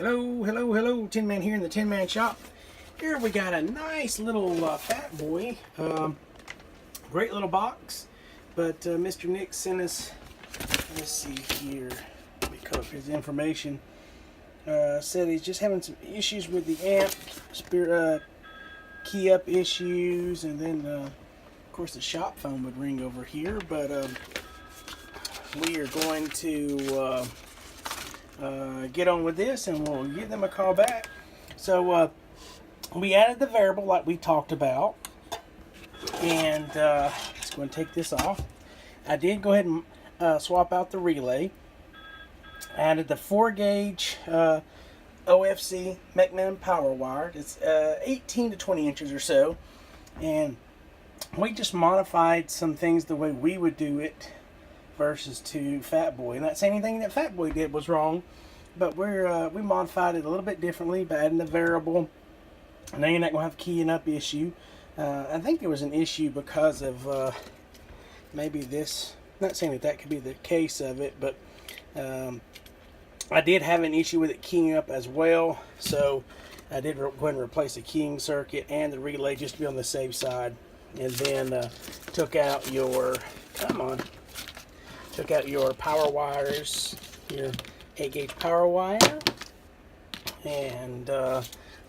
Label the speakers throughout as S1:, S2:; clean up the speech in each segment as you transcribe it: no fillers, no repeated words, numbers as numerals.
S1: Hello, Tinman here in the Tinman shop. Here we got a nice little Fatboy. Great little box. But Mr. Nick sent us, let's see here, let me cut up his information. Said he's just having some issues with the amp, key up issues, and then of course the shop phone would ring over here. But we are going to get on with this and we'll give them a call back. So we added the variable like we talked about, and just going to take this off. I did go ahead and swap out the relay. Added the 4-gauge OFC Magnum power wire. It's 18 to 20 inches or so, and we just modified some things the way we would do it versus to Fatboy. Not saying anything that Fatboy did was wrong, but we modified it a little bit differently by adding the variable. Now you're not going to have a keying up issue. I think there was an issue because of maybe this. Not saying that could be the case of it, but I did have an issue with it keying up as well, so I did go ahead and replace the keying circuit and the relay just to be on the safe side, and then took out your power wires, your 8-gauge power wire, and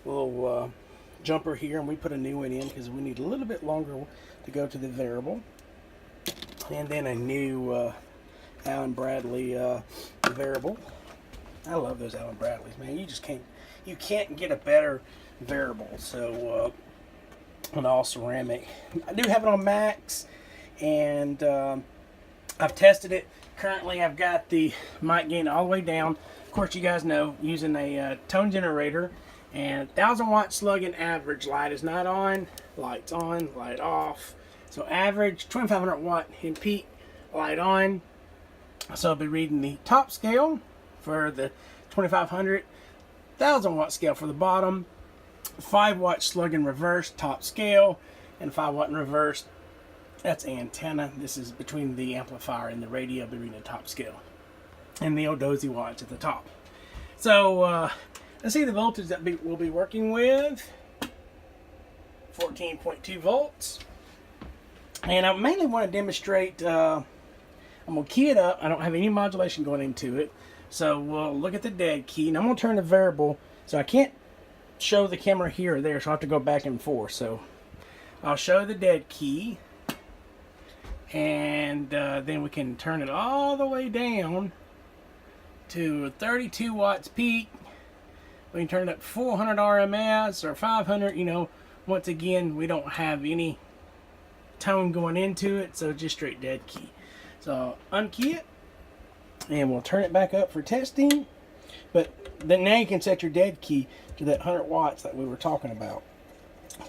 S1: little jumper here, and we put a new one in because we need a little bit longer to go to the variable, and then a new Allen Bradley variable. I love those Allen Bradleys, man. You can't get a better variable. So an all ceramic. I do have it on max, and I've tested it. Currently I've got the mic gain all the way down. Of course, you guys know, using a tone generator, and 1000 watt slug in average. Light is not on, light's on, light off. So average 2500 watt in peak, light on. So I'll be reading the top scale for the 2500, 1000 watt scale for the bottom, 5 watt slug in reverse, top scale, and 5 watt in reverse. That's antenna. This is between the amplifier and the radio. I'll be reading the top scale, and the old dozy watch at the top. So let's see the voltage that we'll be working with. 14.2 volts. And I mainly want to demonstrate, I'm going to key it up. I don't have any modulation going into it. So we'll look at the dead key. And I'm going to turn the variable. So I can't show the camera here or there, so I have to go back and forth. So I'll show the dead key. And then we can turn it all the way down to 32 watts peak. We can turn it up 400 RMS or 500. You know, once again, we don't have any tone going into it, so just straight dead key. So unkey it, and we'll turn it back up for testing. But then now you can set your dead key to that 100 watts that we were talking about.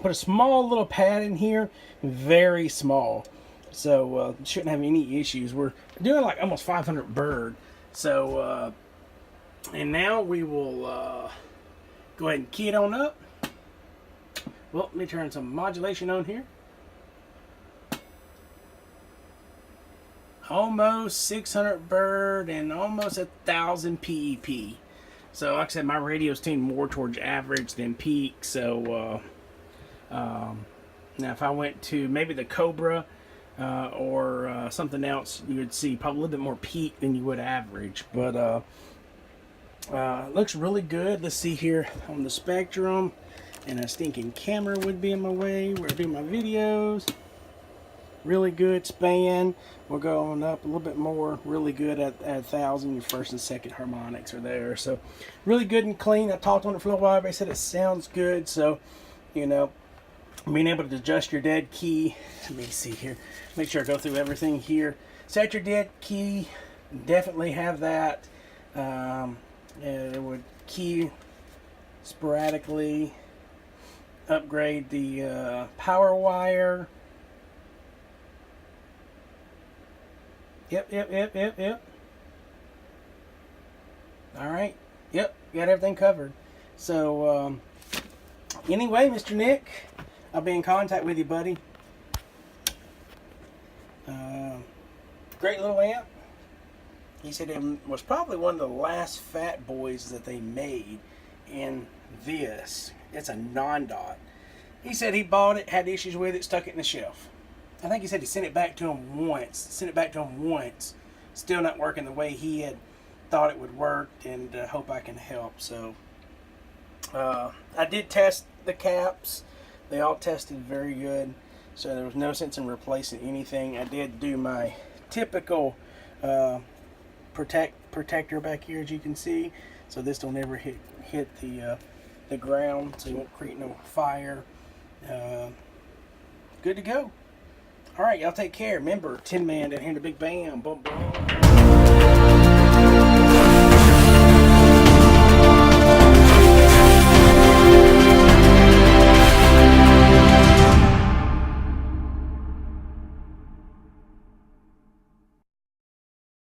S1: Put a small little pad in here, very small, so shouldn't have any issues. We're doing like almost 500 bird. So and now we will go ahead and key it on up. Well, let me turn some modulation on here. Almost 600 bird and almost 1000 PEP. So like I said, my radio's tuned more towards average than peak. So now if I went to maybe the Cobra or something else, you would see probably a little bit more peak than you would average. But looks really good. Let's see here on the spectrum. And a stinking camera would be in my way where I do my videos. Really good span. We're going up a little bit more. Really good at 1000. Your first and second harmonics are there. So really good and clean. I talked on it for a little while. They said it sounds good. So, you know, being able to adjust your dead key. Let me see here. Make sure I go through everything here. Set your dead key. Definitely have that. It would key sporadically. Upgrade the power wire. Yep. All right. Yep, got everything covered. So, anyway, Mr. Nick, I'll be in contact with you, buddy. Great little amp. He said it was probably one of the last Fatboys that they made in this. It's a non-dot. He said he bought it, had issues with it, stuck it in the shelf. I think he said he sent it back to him once. Still not working the way he had thought it would work, and hope I can help. So I did test the caps. They all tested very good. So there was no sense in replacing anything. I did do my typical protector back here, as you can see, so this don't ever hit the ground, so you won't create no fire. Good to go. All right, y'all take care. Remember, Tinman down here in the Big Bam. Boom, boom.